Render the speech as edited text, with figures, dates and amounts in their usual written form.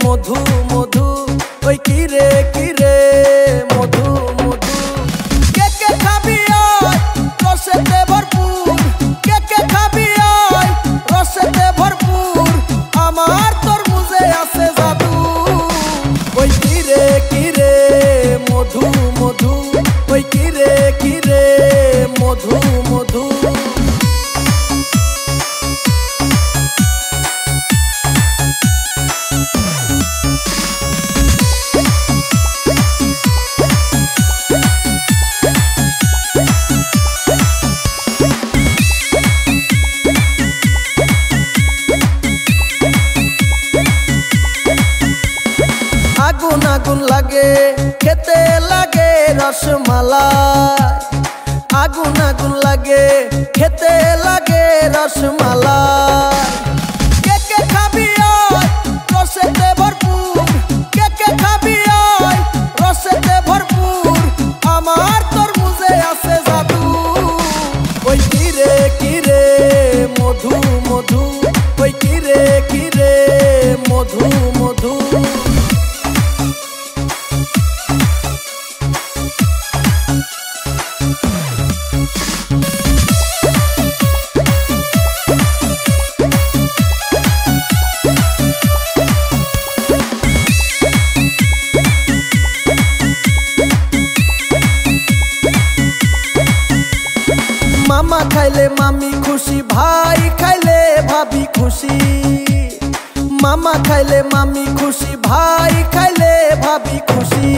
मधु मधु ओई किरे मधु मधु के खाबी आय रसेते भरपूर के खाबी आय रसेते भरपूर आमार तरमुजे आछे जादू ओई किरे मधु मधु ओई किरे मधु मधु आगुन आगुन लागे खेते लागे रसमालाई आगुन आगुन लागे खेते लागे रसमालाई के खाबी आय रसेते भरपूर के खाबी आय रसेते भरपूर आमार तरमुजे आछे जादू ओई किरे मधु मधु ओई किरे मधु मधु मामा खाइले मामी खुशी भाई खाइले भाभी खुशी मामा खाइले मामी खुशी भाई खाइले भाभी खुशी।